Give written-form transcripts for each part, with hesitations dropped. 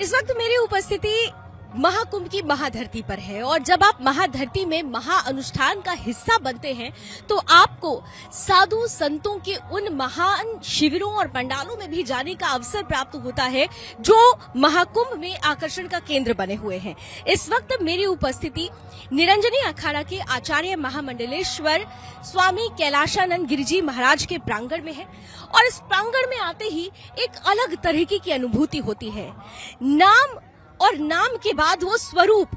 इस वक्त मेरी उपस्थिति महाकुंभ की महाधरती पर है और जब आप महाधरती में महाअनुष्ठान का हिस्सा बनते हैं तो आपको साधु संतों के उन महान शिविरों और पंडालों में भी जाने का अवसर प्राप्त होता है जो महाकुंभ में आकर्षण का केंद्र बने हुए हैं। इस वक्त मेरी उपस्थिति निरंजनी अखाड़ा के आचार्य महामंडलेश्वर स्वामी कैलाशानंद गिरिजी महाराज के प्रांगण में है और इस प्रांगण में आते ही एक अलग तरह की अनुभूति होती है। नाम और नाम के बाद वो स्वरूप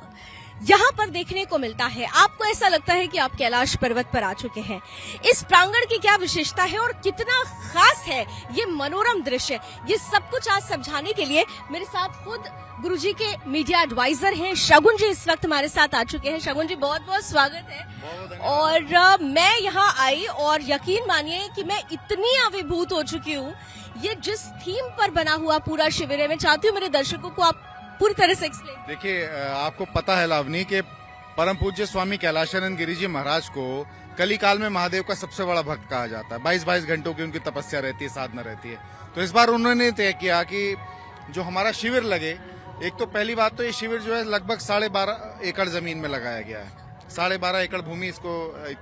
यहाँ पर देखने को मिलता है। आपको ऐसा लगता है कि आप कैलाश पर्वत पर आ चुके हैं। इस प्रांगण की क्या विशेषता है और कितना खास है ये मनोरम दृश्य, ये सब कुछ आज समझाने के लिए मेरे साथ खुद गुरुजी के मीडिया एडवाइजर हैं शगुन जी इस वक्त हमारे साथ आ चुके हैं। शगुन जी बहुत बहुत स्वागत है। और मैं यहाँ आई और यकीन मानिए कि मैं इतनी अभिभूत हो चुकी हूँ। ये जिस थीम पर बना हुआ पूरा शिविर है, मैं चाहती हूँ मेरे दर्शकों को आप पूरी तरह से एक्सप्लेन। देखिए, आपको पता है लावनी के परम पूज्य स्वामी कैलाशानंद गिरिजी महाराज को कली काल में महादेव का सबसे बड़ा भक्त कहा जाता है। 22-22 घंटों की उनकी तपस्या रहती है, साधना रहती है। तो इस बार उन्होंने तय किया कि जो हमारा शिविर लगे, एक तो पहली बात तो ये शिविर जो है लगभग 12.5 एकड़ जमीन में लगाया गया है। 12.5 एकड़ भूमि इसको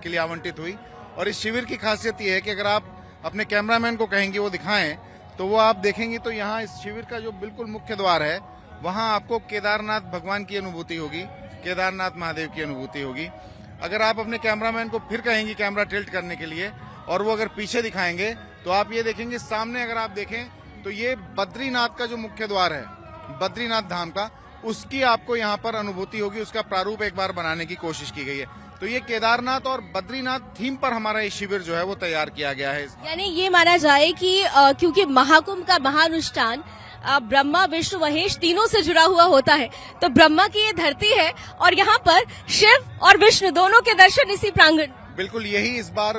के लिए आवंटित हुई। और इस शिविर की खासियत ये है कि अगर आप अपने कैमरामैन को कहेंगे वो दिखाएं तो वो आप देखेंगे तो यहाँ इस शिविर का जो बिल्कुल मुख्य द्वार है वहां आपको केदारनाथ भगवान की अनुभूति होगी, केदारनाथ महादेव की अनुभूति होगी। अगर आप अपने कैमरामैन को फिर कहेंगे कैमरा टिल्ट करने के लिए और वो अगर पीछे दिखाएंगे तो आप ये देखेंगे सामने अगर आप देखें तो ये बद्रीनाथ का जो मुख्य द्वार है, बद्रीनाथ धाम का, उसकी आपको यहाँ पर अनुभूति होगी। उसका प्रारूप एक बार बनाने की कोशिश की गई है। तो ये केदारनाथ और बद्रीनाथ थीम पर हमारा ये शिविर जो है वो तैयार किया गया है। यानी ये माना जाए कि क्योंकि महाकुंभ का महानुष्ठान ब्रह्मा विष्णु महेश तीनों से जुड़ा हुआ होता है, तो ब्रह्मा की ये धरती है और यहाँ पर शिव और विष्णु दोनों के दर्शन इसी प्रांगण। बिल्कुल यही इस बार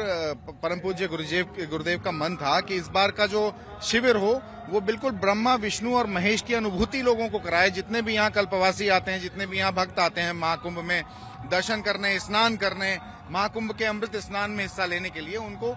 परम पूज्य गुरुदेव का मन था कि इस बार का जो शिविर हो वो बिल्कुल ब्रह्मा विष्णु और महेश की अनुभूति लोगों को कराए। जितने भी यहाँ कल्पवासी आते हैं, जितने भी यहाँ भक्त आते हैं महाकुंभ में दर्शन करने, स्नान करने, महाकुंभ के अमृत स्नान में हिस्सा लेने के लिए, उनको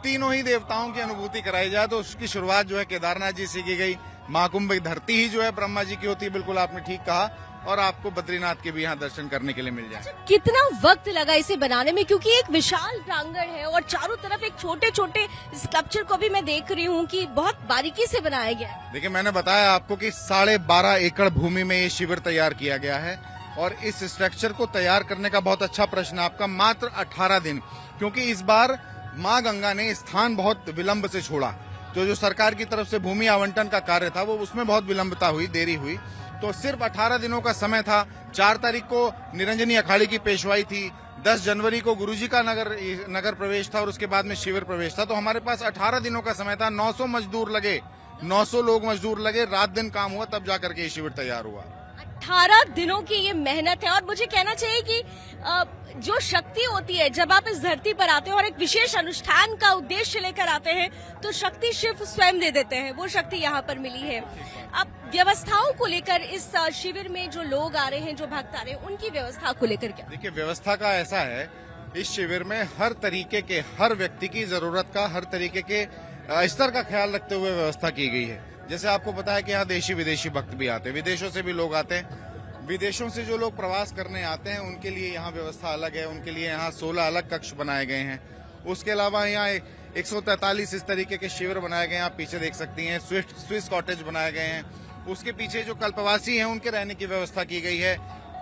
तीनों ही देवताओं की अनुभूति कराई जाए। तो उसकी शुरुआत जो है केदारनाथ जी से की गई। महाकुंभ की धरती ही जो है ब्रह्मा जी की होती है, बिल्कुल आपने ठीक कहा। और आपको बद्रीनाथ के भी यहाँ दर्शन करने के लिए मिल जाए। कितना वक्त लगा इसे बनाने में, क्योंकि एक विशाल प्रांगण है और चारों तरफ एक छोटे छोटे स्कल्पचर को भी मैं देख रही हूँ कि बहुत बारीकी से बनाया गया है। देखिए, मैंने बताया आपको कि 12.5 एकड़ भूमि में ये शिविर तैयार किया गया है और इस स्ट्रक्चर को तैयार करने का बहुत अच्छा प्रश्न है आपका, मात्र 18 दिन। क्योंकि इस बार माँ गंगा ने स्थान बहुत विलंब से छोड़ा। तो जो सरकार की तरफ से भूमि आवंटन का कार्य था वो उसमें बहुत विलंबता हुई, देरी हुई। तो सिर्फ 18 दिनों का समय था। 4 तारीख को निरंजनी अखाड़े की पेशवाई थी, 10 जनवरी को गुरुजी का नगर प्रवेश था और उसके बाद में शिविर प्रवेश था। तो हमारे पास 18 दिनों का समय था। 900 मजदूर लगे, 900 लोग मजदूर लगे, रात दिन काम हुआ, तब जाकर के ये शिविर तैयार हुआ। 18 दिनों की ये मेहनत है और मुझे कहना चाहिए कि जो शक्ति होती है जब आप इस धरती पर आते हैं और एक विशेष अनुष्ठान का उद्देश्य लेकर आते हैं तो शक्ति शिव स्वयं दे देते हैं। वो शक्ति यहाँ पर मिली है। अब व्यवस्थाओं को लेकर इस शिविर में जो लोग आ रहे हैं, जो भक्त आ रहे हैं, उनकी व्यवस्था को लेकर क्या? देखिए, व्यवस्था का ऐसा है, इस शिविर में हर तरीके के, हर व्यक्ति की जरूरत का, हर तरीके के स्तर का ख्याल रखते हुए व्यवस्था की गई है। जैसे आपको पता है कि यहाँ देशी विदेशी भक्त भी आते हैं, विदेशों से भी लोग आते हैं। विदेशों से जो लोग प्रवास करने आते हैं उनके लिए यहाँ व्यवस्था अलग है। उनके लिए यहाँ 16 अलग कक्ष बनाए गए हैं। उसके अलावा यहाँ 143 इस तरीके के शिविर बनाए गए हैं, आप पीछे देख सकती हैं। स्विस कॉटेज बनाए गए हैं। उसके पीछे जो कल्पवासी हैं उनके रहने की व्यवस्था की गई है।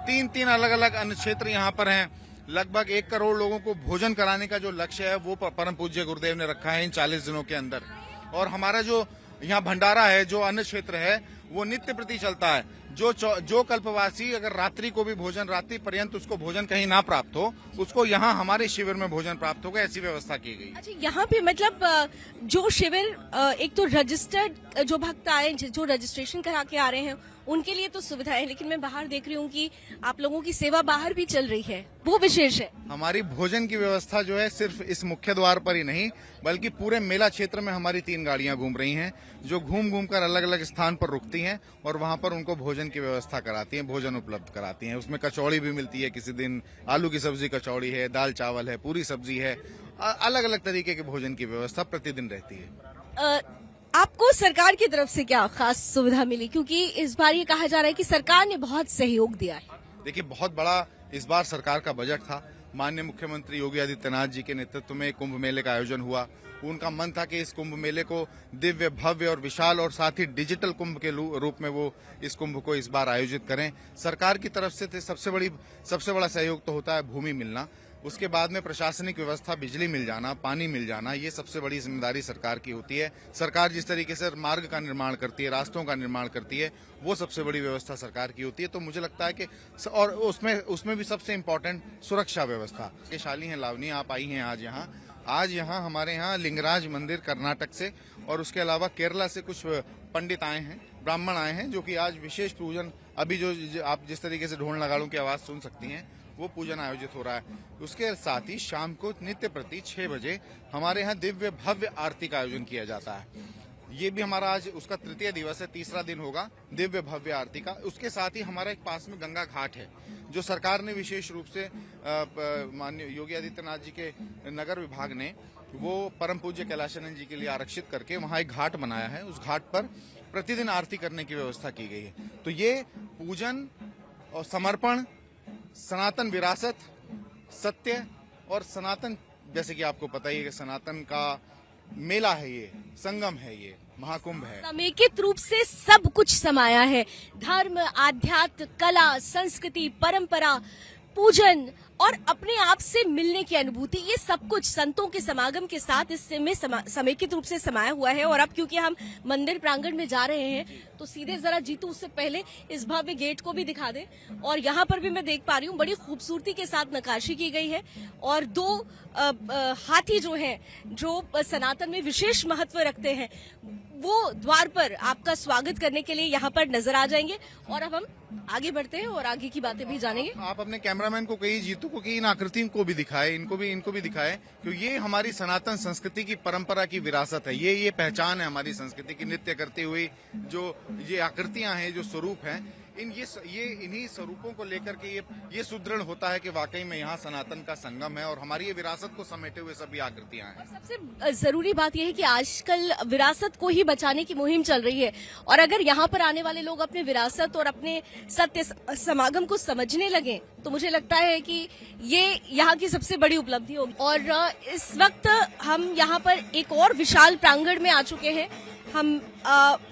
3 अलग अलग अन्य क्षेत्र यहाँ पर हैं। लगभग 1 करोड़ लोगों को भोजन कराने का जो लक्ष्य है वो परम पूज्य गुरुदेव ने रखा है इन 40 दिनों के अंदर। और हमारा जो यहाँ भंडारा है, जो अन्य क्षेत्र है, वो नित्य प्रति चलता है। जो कल्पवासी अगर रात्रि को भी भोजन, रात्रि पर्यंत उसको भोजन कहीं ना प्राप्त हो, उसको यहाँ हमारे शिविर में भोजन प्राप्त होगा, ऐसी व्यवस्था की गई। अच्छा, यहाँ पे मतलब जो शिविर, एक तो रजिस्टर्ड जो भक्त आए, जो रजिस्ट्रेशन करा के आ रहे हैं, उनके लिए तो सुविधा है, लेकिन मैं बाहर देख रही हूँ कि आप लोगों की सेवा बाहर भी चल रही है, वो विशेष है। हमारी भोजन की व्यवस्था जो है सिर्फ इस मुख्य द्वार पर ही नहीं बल्कि पूरे मेला क्षेत्र में हमारी 3 गाड़ियां घूम रही हैं, जो घूम कर अलग अलग स्थान पर रुकती हैं और वहां पर उनको भोजन की व्यवस्था कराती हैं, भोजन उपलब्ध कराती हैं। उसमें कचौड़ी भी मिलती है, किसी दिन आलू की सब्जी कचौड़ी है, दाल चावल है, पूरी सब्जी है, अलग अलग तरीके के भोजन की व्यवस्था प्रतिदिन रहती है। आपको सरकार की तरफ से क्या खास सुविधा मिली, क्योंकि इस बार ये कहा जा रहा है कि सरकार ने बहुत सहयोग दिया है। देखिए, बहुत बड़ा इस बार सरकार का बजट था। माननीय मुख्यमंत्री योगी आदित्यनाथ जी के नेतृत्व में कुंभ मेले का आयोजन हुआ। उनका मन था कि इस कुंभ मेले को दिव्य, भव्य और विशाल और साथ ही डिजिटल कुंभ के रूप में वो इस कुंभ को इस बार आयोजित करें। सरकार की तरफ से सबसे बड़ा सहयोग तो होता है भूमि मिलना, उसके बाद में प्रशासनिक व्यवस्था, बिजली मिल जाना, पानी मिल जाना, ये सबसे बड़ी जिम्मेदारी सरकार की होती है। सरकार जिस तरीके से मार्ग का निर्माण करती है, रास्तों का निर्माण करती है, वो सबसे बड़ी व्यवस्था सरकार की होती है। तो मुझे लगता है कि और उसमें भी सबसे इम्पोर्टेंट सुरक्षा व्यवस्था। ये शाली हैं लावनी, आप आई हैं आज यहाँ हमारे यहाँ लिंगराज मंदिर कर्नाटक से और उसके अलावा केरला से कुछ पंडित आए हैं, ब्राह्मण आए हैं, जो कि आज विशेष पूजन, अभी जो आप जिस तरीके से ढोल नगाड़ों की आवाज सुन सकती हैं, वो पूजन आयोजित हो रहा है। उसके साथ ही शाम को नित्य प्रति 6 बजे हमारे यहाँ दिव्य भव्य आरती का आयोजन किया जाता है। ये भी हमारा आज उसका तृतीय दिवस है, तीसरा दिन होगा दिव्य भव्य आरती का। उसके साथ ही हमारा एक पास में गंगा घाट है, जो सरकार ने विशेष रूप से माननीय योगी आदित्यनाथ जी के नगर विभाग ने वो परम पूज्य कैलाशानंद जी के लिए आरक्षित करके वहाँ एक घाट बनाया है। उस घाट पर प्रतिदिन आरती करने की व्यवस्था की गई है। तो ये पूजन और समर्पण, सनातन विरासत, सत्य और सनातन, जैसे कि आपको पता ही है कि सनातन का मेला है, ये संगम है, ये महाकुंभ है। समेकित रूप से सब कुछ समाया है। धर्म, आध्यात्म, कला, संस्कृति, परंपरा, पूजन और अपने आप से मिलने की अनुभूति, ये सब कुछ संतों के समागम के साथ इसमें समेकित रूप से समाया हुआ है। और अब क्योंकि हम मंदिर प्रांगण में जा रहे हैं, तो सीधे जरा जीतू उससे पहले इस भव्य गेट को भी दिखा दे। और यहाँ पर भी मैं देख पा रही हूँ बड़ी खूबसूरती के साथ नक्काशी की गई है और 2 हाथी जो हैं, जो सनातन में विशेष महत्व रखते हैं, वो द्वार पर आपका स्वागत करने के लिए यहाँ पर नजर आ जाएंगे। और अब हम आगे बढ़ते हैं और आगे की बातें भी जानेंगे। आप अपने कैमरामैन को कहिए, जीतू को, कि इन आकृतियों को भी दिखाए, इनको भी दिखाए, क्योंकि ये हमारी सनातन संस्कृति की परंपरा की विरासत है। ये पहचान है हमारी संस्कृति की। नृत्य करती हुई जो ये आकृतियां हैं, जो स्वरूप हैं, इन्हीं स्वरूपों को लेकर के ये सुदृढ़ होता है कि वाकई में यहाँ सनातन का संगम है और हमारी ये विरासत को समेटे हुए सभी आकृतियां हैं। सबसे जरूरी बात यह है कि आजकल विरासत को ही बचाने की मुहिम चल रही है और अगर यहाँ पर आने वाले लोग अपने विरासत और अपने सत्य समागम को समझने लगे तो मुझे लगता है कि ये यहाँ की सबसे बड़ी उपलब्धि होगी। और इस वक्त हम यहाँ पर एक और विशाल प्रांगण में आ चुके हैं। हम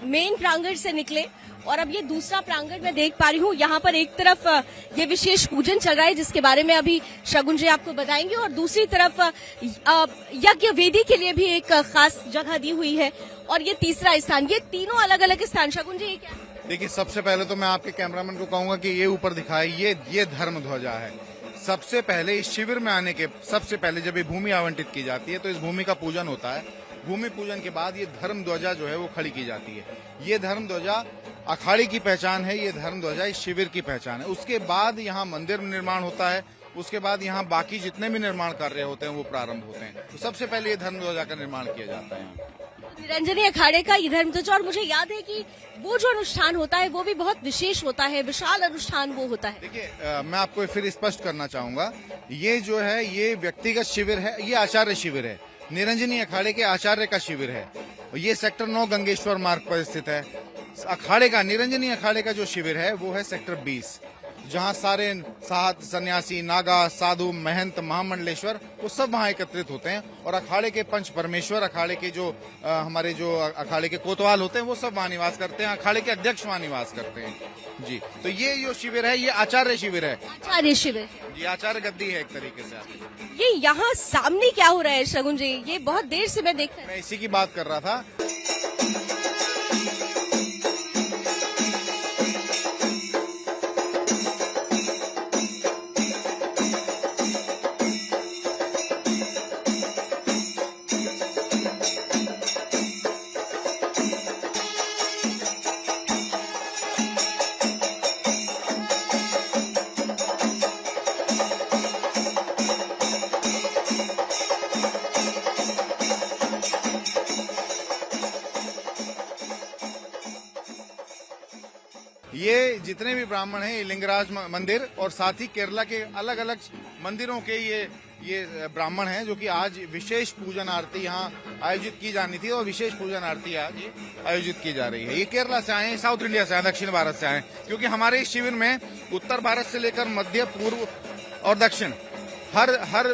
मेन प्रांगण से निकले और अब ये दूसरा प्रांगण मैं देख पा रही हूँ। यहाँ पर एक तरफ ये विशेष पूजन चल रहा है जिसके बारे में अभी शगुन जी आपको बताएंगे और दूसरी तरफ यज्ञ वेदी के लिए भी एक खास जगह दी हुई है और ये तीसरा स्थान। ये तीनों अलग अलग स्थान, शगुन जी ये क्या? देखिए, सबसे पहले तो मैं आपके कैमरामैन को कहूंगा कि ये ऊपर दिखाए, ये धर्म ध्वजा है। सबसे पहले इस शिविर में आने के सबसे पहले जब ये भूमि आवंटित की जाती है तो इस भूमि का पूजन होता है। भूमि पूजन के बाद ये धर्म ध्वजा जो है वो खड़ी की जाती है। ये धर्म ध्वजा अखाड़े की पहचान है, ये धर्म ध्वजा इस शिविर की पहचान है। उसके बाद यहाँ मंदिर निर्माण होता है, उसके बाद यहाँ बाकी जितने भी निर्माण कार्य होते हैं वो प्रारंभ होते हैं। तो सबसे पहले ये धर्म ध्वजा का निर्माण किया जाता है। निरंजनी अखाड़े का ये धर्म ध्वजा, और मुझे याद है कि वो जो अनुष्ठान होता है वो भी बहुत विशेष होता है, विशाल अनुष्ठान वो होता है। देखिए, मैं आपको फिर स्पष्ट करना चाहूंगा, ये जो है ये व्यक्तिगत शिविर है, ये आचार्य शिविर है। निरंजनी अखाड़े के आचार्य का शिविर है। ये सेक्टर 9 गंगेश्वर मार्ग पर स्थित है। अखाड़े का, निरंजनी अखाड़े का जो शिविर है वो है सेक्टर 20, जहाँ सारे सात सन्यासी, नागा, साधु, महंत, महामंडलेश्वर वो सब वहाँ एकत्रित होते हैं और अखाड़े के पंच परमेश्वर, अखाड़े के जो हमारे जो अखाड़े के कोतवाल होते हैं वो सब वहाँ निवास करते हैं। अखाड़े के अध्यक्ष वहाँ निवास करते हैं जी। तो ये जो शिविर है ये आचार्य शिविर है। आचार्य शिविर जी, आचार्य गद्दी है एक तरीके से। आप ये यहाँ सामने क्या हो रहा है शगुन जी? ये बहुत देर से मैं देख रहा हूँ। मैं इसी की बात कर रहा था। ये जितने भी ब्राह्मण हैं, ये लिंगराज मंदिर और साथ ही केरला के अलग अलग मंदिरों के ये ये ब्राह्मण हैं जो कि आज विशेष पूजन आरती यहाँ आयोजित की जानी थी और विशेष पूजन आरती आज ये आयोजित की जा रही है। ये केरला से आए हैं, साउथ इंडिया से आए, दक्षिण भारत से आए, क्योंकि हमारे इस शिविर में उत्तर भारत से लेकर मध्य, पूर्व और दक्षिण हर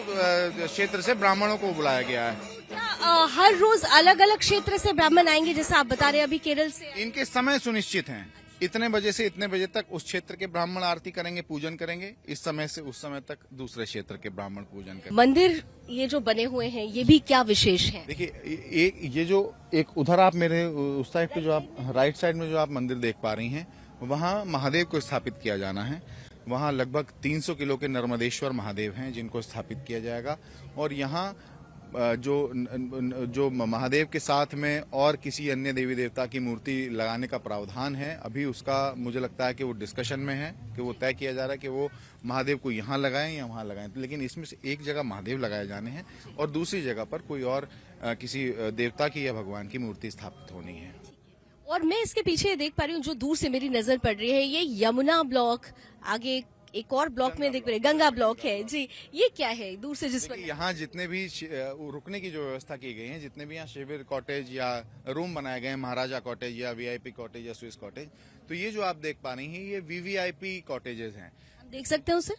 क्षेत्र से ब्राह्मणों को बुलाया गया है। क्या हर रोज अलग अलग क्षेत्र से ब्राह्मण आएंगे, जैसे आप बता रहे हैं अभी केरल से? इनके समय सुनिश्चित हैं, इतने बजे से इतने बजे तक उस क्षेत्र के ब्राह्मण आरती करेंगे, पूजन करेंगे, इस समय से उस समय तक दूसरे क्षेत्र के ब्राह्मण पूजन करेंगे। मंदिर ये जो बने हुए हैं ये भी क्या विशेष है? देखिए, ये जो एक उधर आप मेरे उस साइड पे जो आप राइट साइड में जो आप मंदिर देख पा रही हैं, वहाँ महादेव को स्थापित किया जाना है। वहाँ लगभग 300 किलो के नर्मदेश्वर महादेव हैं जिनको स्थापित किया जाएगा। और यहाँ जो महादेव के साथ में और किसी अन्य देवी देवता की मूर्ति लगाने का प्रावधान है, अभी उसका मुझे लगता है कि वो डिस्कशन में है, कि वो तय किया जा रहा है कि वो महादेव को यहाँ लगाएं या वहाँ लगाएं। लेकिन इसमें से एक जगह महादेव लगाए जाने हैं और दूसरी जगह पर कोई और किसी देवता की या भगवान की मूर्ति स्थापित होनी है। और मैं इसके पीछे देख पा रही हूँ, जो दूर से मेरी नजर पड़ रही है, ये यमुना ब्लॉक, आगे एक और ब्लॉक में देख पा रही, गंगा ब्लॉक है जी। ये क्या है दूर से जिस पर? यहाँ जितने भी रुकने की जो व्यवस्था की गई है, जितने भी यहाँ शिविर कॉटेज या रूम बनाए गए हैं, महाराजा कॉटेज या वीआईपी कॉटेज या स्विस कॉटेज, तो ये जो आप देख पा रही हैं ये वीवीआईपी कॉटेजेस हैं। हम देख सकते हैं उसे?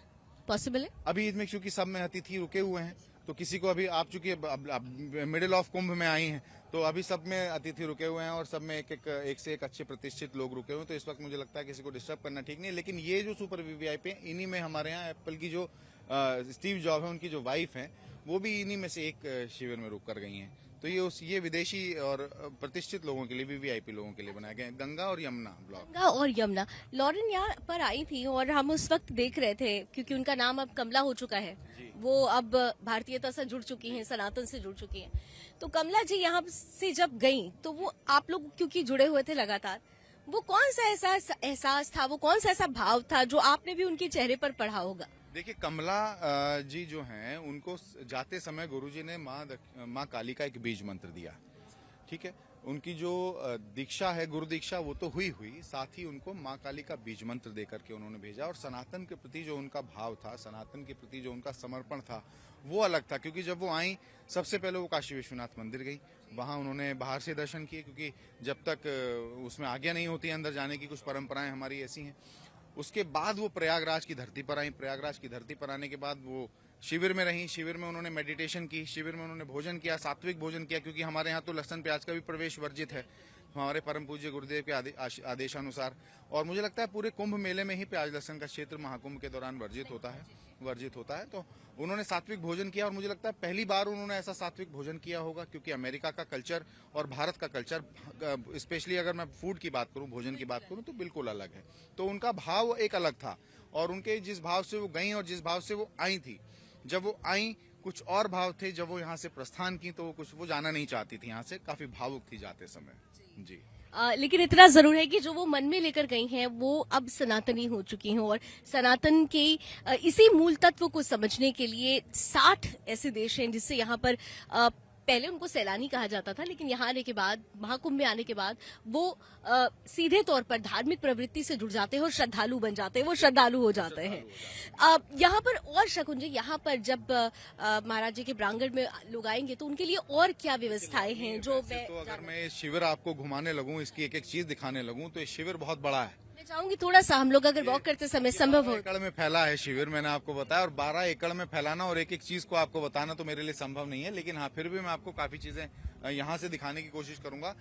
पॉसिबल है? अभी इसमें क्योंकि सब में अतिथि रुके हुए हैं, तो किसी को अभी आप चूंकि मिडिल ऑफ कुंभ में आई हैं, तो अभी सब में अतिथि रुके हुए हैं और सब में एक से एक अच्छे प्रतिष्ठित लोग रुके हुए हैं। तो इस वक्त मुझे लगता है किसी को डिस्टर्ब करना ठीक नहीं है। लेकिन ये जो सुपर वीवीआईपी हैं, इन्हीं में हमारे यहाँ एप्पल की जो स्टीव जॉब है, उनकी जो वाइफ है, वो भी इन्हीं में से एक शिविर में रुक कर गई हैं। तो ये विदेशी और प्रतिष्ठित लोगों के लिए, वीवीआईपी लोगों के लिए बनाए गए गंगा और यमुना ब्लॉक। गंगा और यमुना। लॉरेन यहाँ पर आई थी और हम उस वक्त देख रहे थे, क्योंकि उनका नाम अब कमला हो चुका है, वो अब भारतीयता से जुड़ चुकी हैं, सनातन से जुड़ चुकी हैं। तो कमला जी यहाँ से जब गई तो वो, आप लोग क्योंकि जुड़े हुए थे लगातार, वो कौन सा ऐसा एहसास था, वो कौन सा ऐसा भाव था जो आपने भी उनके चेहरे पर पढ़ा होगा? देखिए, कमला जी जो हैं, उनको जाते समय गुरुजी ने माँ काली का एक बीज मंत्र दिया। ठीक है, उनकी जो दीक्षा है, गुरु दीक्षा, वो तो हुई, साथ ही उनको माँ काली का बीज मंत्र देकर के उन्होंने भेजा। और सनातन के प्रति जो उनका भाव था, सनातन के प्रति जो उनका समर्पण था, वो अलग था। क्योंकि जब वो आई, सबसे पहले वो काशी विश्वनाथ मंदिर गई, वहाँ उन्होंने बाहर से दर्शन किए, क्योंकि जब तक उसमें आज्ञा नहीं होती अंदर जाने की, कुछ परंपराएं हमारी ऐसी हैं। उसके बाद वो प्रयागराज की धरती पर आई। प्रयागराज की धरती पर आने के बाद वो शिविर में रही। शिविर में उन्होंने मेडिटेशन की, शिविर में उन्होंने भोजन किया, सात्विक भोजन किया, क्योंकि हमारे यहाँ तो लहसुन प्याज का भी प्रवेश वर्जित है हमारे परम पूज्य गुरुदेव के आदेशानुसार। और मुझे लगता है पूरे कुंभ मेले में ही प्याज लहसुन का क्षेत्र महाकुंभ के दौरान वर्जित होता है। तो उन्होंने सात्विक भोजन किया और मुझे लगता है पहली बार उन्होंने ऐसा सात्विक भोजन किया होगा, क्योंकि अमेरिका का कल्चर और भारत का कल्चर, स्पेशली अगर मैं फूड की बात करूं, भोजन की बात करूं, तो बिल्कुल अलग है। तो उनका भाव एक अलग था और उनके जिस भाव से वो गई और जिस भाव से वो आई थी, जब वो आई कुछ और भाव थे, जब वो यहाँ से प्रस्थान की तो वो जाना नहीं चाहती थी यहाँ से, काफी भावुक थी जाते समय जी। लेकिन इतना जरूर है कि जो वो मन में लेकर गई हैं वो अब सनातनी हो चुकी हैं, और सनातन के इसी मूल तत्व को समझने के लिए 60 ऐसे देश हैं जिससे यहाँ पर पहले उनको सैलानी कहा जाता था, लेकिन यहाँ आने के बाद, महाकुंभ में आने के बाद, वो सीधे तौर पर धार्मिक प्रवृत्ति से जुड़ जाते हैं और श्रद्धालु बन जाते हैं, वो श्रद्धालु हो जाते हैं। यहाँ पर और शकुन जी, यहाँ पर जब महाराज जी के प्रांगण में लोग आएंगे तो उनके लिए और क्या व्यवस्थाएं हैं? जो तो अगर मैं शिविर आपको घुमाने लगूं, इसकी एक एक चीज दिखाने लगूं, तो ये शिविर बहुत बड़ा है। चाहूंगी थोड़ा सा हम लोग अगर वॉक करते समय संभव हो। 12 एकड़ में फैला है शिविर, मैंने आपको बताया, और 12 एकड़ में फैलाना और एक एक चीज को आपको बताना तो मेरे लिए संभव नहीं है। लेकिन हाँ, फिर भी मैं आपको काफी चीजें यहाँ से दिखाने की कोशिश करूंगा।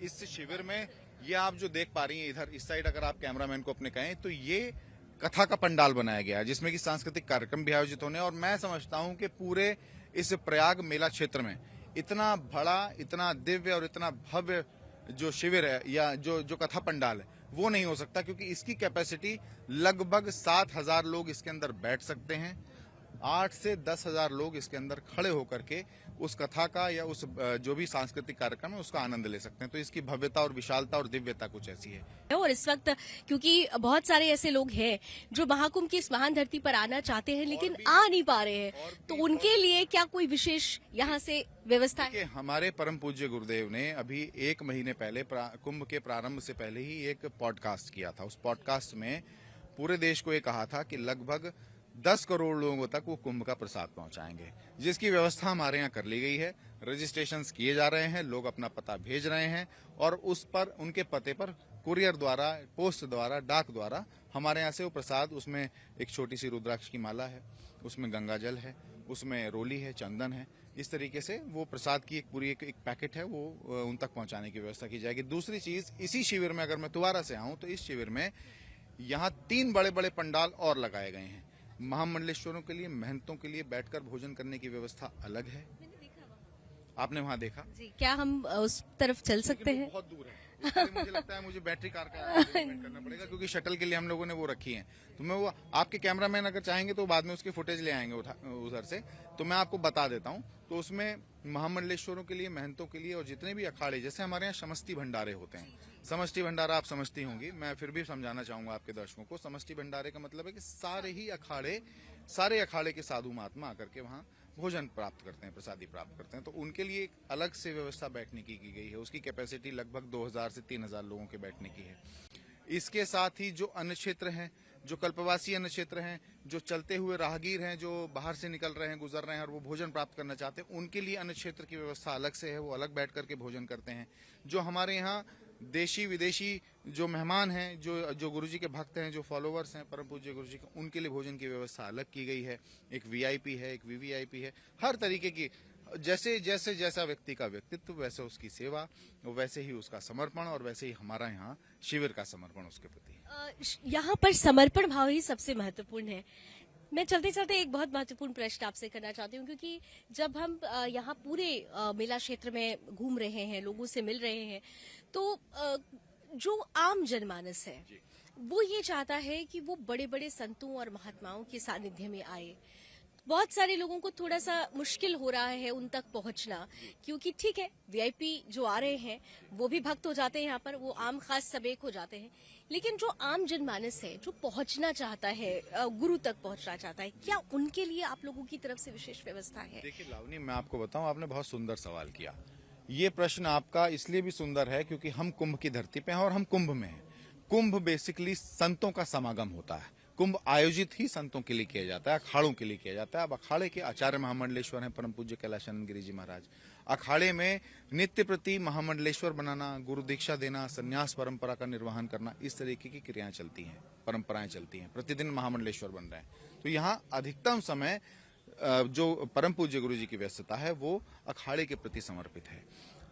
इस शिविर में ये आप जो देख पा रही हैं, इधर इस साइड अगर आप कैमरामैन को अपने कहें, तो ये कथा का पंडाल बनाया गया है, जिसमें की सांस्कृतिक कार्यक्रम भी आयोजित होने। और मैं समझता हूँ कि पूरे इस प्रयाग मेला क्षेत्र में इतना बड़ा, इतना दिव्य और इतना भव्य जो शिविर है या जो कथा पंडाल है, वो नहीं हो सकता, क्योंकि इसकी कैपेसिटी लगभग 7,000 लोग इसके अंदर बैठ सकते हैं। 8 से 10,000 लोग इसके अंदर खड़े होकर के उस कथा का या उस जो भी सांस्कृतिक कार्यक्रम है उसका आनंद ले सकते हैं। तो इसकी भव्यता और विशालता और दिव्यता कुछ ऐसी है। और इस वक्त क्योंकि बहुत सारे ऐसे लोग हैं जो महाकुंभ की इस महान धरती पर आना चाहते हैं लेकिन आ नहीं पा रहे हैं, तो उनके लिए क्या कोई विशेष यहाँ से व्यवस्था है? हमारे परम पूज्य गुरुदेव ने अभी 1 महीने पहले कुंभ के प्रारंभ से पहले ही एक पॉडकास्ट किया था। उस पॉडकास्ट में पूरे देश को ये कहा था कि लगभग 10 करोड़ लोगों तक वो कुंभ का प्रसाद पहुंचाएंगे, जिसकी व्यवस्था हमारे यहाँ कर ली गई है। रजिस्ट्रेशंस किए जा रहे हैं, लोग अपना पता भेज रहे हैं और उस पर उनके पते पर कुरियर द्वारा, पोस्ट द्वारा, डाक द्वारा हमारे यहाँ से वो प्रसाद, उसमें एक छोटी सी रुद्राक्ष की माला है, उसमें गंगा जल है, उसमें रोली है, चंदन है, इस तरीके से वो प्रसाद की एक पूरी एक पैकेट है, वो उन तक पहुंचाने की व्यवस्था की जाएगी। दूसरी चीज, इसी शिविर में अगर मैं दोबारा से आऊं तो इस शिविर में यहाँ 3 बड़े बड़े पंडाल और लगाए गए हैं। महामंडलेश्वरों के लिए, महंतों के लिए बैठकर भोजन करने की व्यवस्था अलग है। आपने वहाँ देखा जी, क्या हम उस तरफ चल सकते हैं? बहुत दूर है, इसलिए मुझे लगता है मुझे बैटरी कार का अरेंजमेंट करना पड़ेगा, क्योंकि शटल के लिए हम लोगों ने वो रखी है। तो मैं वो, आपके कैमरामैन अगर चाहेंगे तो बाद में उसकी फुटेज ले आएंगे उधर से, तो मैं आपको बता देता हूँ। तो उसमें महामंडलेश्वरों के लिए, महंतों के लिए और जितने भी अखाड़े, जैसे हमारे यहाँ समष्टि भंडारे होते हैं। समष्टि भंडारा आप समझती होंगी, मैं फिर भी समझाना चाहूंगा आपके दर्शकों को। समष्टि भंडारे का मतलब है कि सारे अखाड़े के साधु महात्मा आकर के वहाँ भोजन प्राप्त करते हैं, प्रसादी प्राप्त करते हैं। तो उनके लिए एक अलग से व्यवस्था बैठने की गई है। उसकी कैपेसिटी लगभग 2000 से 3000 लोगों के बैठने की है। इसके साथ ही जो अन्य क्षेत्र हैं, जो कल्पवासी अन्य क्षेत्र हैं, जो चलते हुए राहगीर हैं, जो बाहर से निकल रहे हैं, गुजर रहे हैं और वो भोजन प्राप्त करना चाहते हैं, उनके लिए अन्य क्षेत्र की व्यवस्था अलग से है, वो अलग बैठ करके भोजन करते हैं। जो हमारे यहाँ देशी विदेशी जो मेहमान हैं, जो गुरुजी के भक्त हैं, जो फॉलोवर्स हैं परम पूज्य गुरुजी के, उनके लिए भोजन की व्यवस्था अलग की गई है। एक वीआईपी है, एक वीवीआईपी है, हर तरीके की, जैसा व्यक्ति का व्यक्तित्व, वैसे उसकी सेवा, वैसे ही उसका समर्पण और वैसे ही हमारा यहाँ शिविर का समर्पण उसके प्रति। यहाँ पर समर्पण भाव ही सबसे महत्वपूर्ण है। मैं चलते चलते एक बहुत महत्वपूर्ण प्रश्न आपसे करना चाहती हूँ, क्योंकि जब हम यहाँ पूरे मेला क्षेत्र में घूम रहे हैं, लोगों से मिल रहे हैं, तो जो आम जनमानस है वो ये चाहता है कि वो बड़े बड़े संतों और महात्माओं के सानिध्य में आए। बहुत सारे लोगों को थोड़ा सा मुश्किल हो रहा है उन तक पहुंचना, क्योंकि ठीक है, वीआईपी जो आ रहे हैं वो भी भक्त हो जाते हैं यहाँ पर, वो आम खास सब एक हो जाते हैं, लेकिन जो आम जनमानस है, जो पहुंचना चाहता है, गुरु तक पहुंचना चाहता है, क्या उनके लिए आप लोगों की तरफ से विशेष व्यवस्था है? देखिए लावनी, मैं आपको बताऊं, आपने बहुत सुंदर सवाल किया। ये प्रश्न आपका इसलिए भी सुंदर है क्योंकि हम कुंभ की धरती पे हैं और हम कुंभ में हैं। कुंभ बेसिकली संतों का समागम होता है। कुंभ आयोजित ही संतों के लिए किया जाता है, अखाड़ों के लिए किया जाता है। अब अखाड़े के आचार्य महामंडलेश्वर हैं परम पूज्य कैलाशानंद गिरी जी महाराज। अखाड़े में नित्य प्रति महामंडलेश्वर बनाना, गुरु दीक्षा देना, संन्यास परंपरा का निर्वहन करना, इस तरीके की क्रियाएं चलती हैं, परंपराएं चलती हैं। प्रतिदिन महामंडलेश्वर बन रहे हैं। तो यहाँ अधिकतम समय जो परम पूज्य गुरु जी की व्यस्तता है वो अखाड़े के प्रति समर्पित है।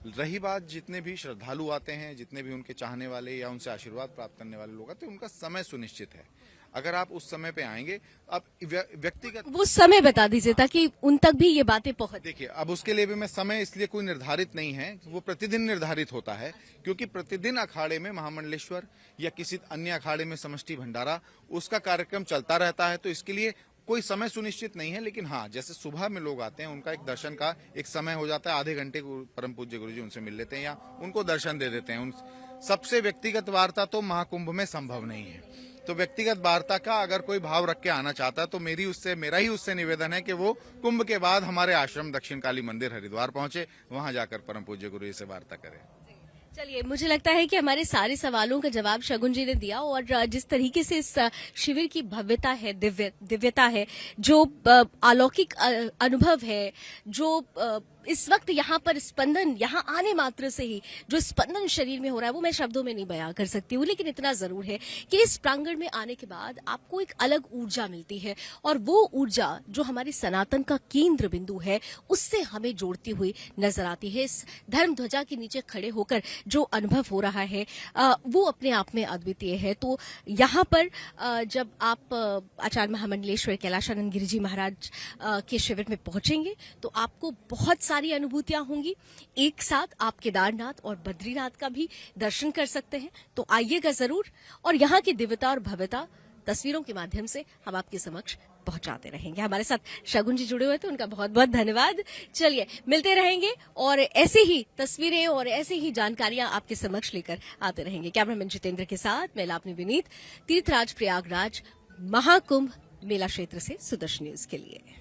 रही बात, जितने भी श्रद्धालु आते हैं, जितने भी उनके चाहने वाले या उनसे आशीर्वाद प्राप्त करने वाले लोग आते हैं, उनका समय सुनिश्चित है। अगर आप उस समय पे आएंगे, अब व्यक्तिगत वो समय बता दीजिए ताकि उन तक भी ये बातें पहुंच। देखिए, अब उसके लिए भी मैं समय इसलिए कोई निर्धारित नहीं है, वो प्रतिदिन निर्धारित होता है, क्योंकि प्रतिदिन अखाड़े में महामंडलेश्वर या किसी अन्य अखाड़े में समष्टि भंडारा, उसका कार्यक्रम चलता रहता है। तो इसके लिए कोई समय सुनिश्चित नहीं है। लेकिन हाँ, जैसे सुबह में लोग आते हैं, उनका एक दर्शन का एक समय हो जाता है, आधे घंटे परम पूज्य गुरु जी उनसे मिल लेते हैं या उनको दर्शन दे देते हैं। सबसे व्यक्तिगत वार्ता तो महाकुंभ में संभव नहीं है। तो व्यक्तिगत वार्ता का अगर कोई भाव रख के आना चाहता है तो मेरा ही उससे निवेदन है कि वो कुंभ के बाद हमारे आश्रम दक्षिण काली मंदिर हरिद्वार पहुंचे, वहां जाकर परम पूज्य गुरु जी से वार्ता करें। चलिए, मुझे लगता है कि हमारे सारे सवालों का जवाब शगुन जी ने दिया, और जिस तरीके से इस शिविर की भव्यता है, दिव्यता है, जो अलौकिक अनुभव है, जो इस वक्त यहाँ पर स्पंदन, यहाँ आने मात्र से ही जो स्पंदन शरीर में हो रहा है, वो मैं शब्दों में नहीं बयां कर सकती हूँ, लेकिन इतना जरूर है कि इस प्रांगण में आने के बाद आपको एक अलग ऊर्जा मिलती है, और वो ऊर्जा जो हमारी सनातन का केंद्र बिंदु है, उससे हमें जोड़ती हुई नजर आती है। इस धर्म ध्वजा के नीचे खड़े होकर जो अनुभव हो रहा है वो अपने आप में अद्वितीय है। तो यहाँ पर जब आप आचार्य महामंडलेश्वर कैलाशानंद गिरी जी महाराज के शिविर में पहुंचेंगे तो आपको बहुत सारी अनुभूतियां होंगी। एक साथ आप केदारनाथ और बद्रीनाथ का भी दर्शन कर सकते हैं, तो आइएगा जरूर, और यहाँ की दिव्यता और भव्यता तस्वीरों के माध्यम से हम आपके समक्ष पहुंचाते रहेंगे। हमारे साथ शगुन जी जुड़े हुए थे, उनका बहुत बहुत धन्यवाद। चलिए, मिलते रहेंगे और ऐसे ही तस्वीरें और ऐसे ही जानकारियां आपके समक्ष लेकर आते रहेंगे। कैमरामैन जितेंद्र के साथ मैं लावनी विनीत, तीर्थराज प्रयागराज महाकुंभ मेला क्षेत्र से सुदर्शन न्यूज के लिए।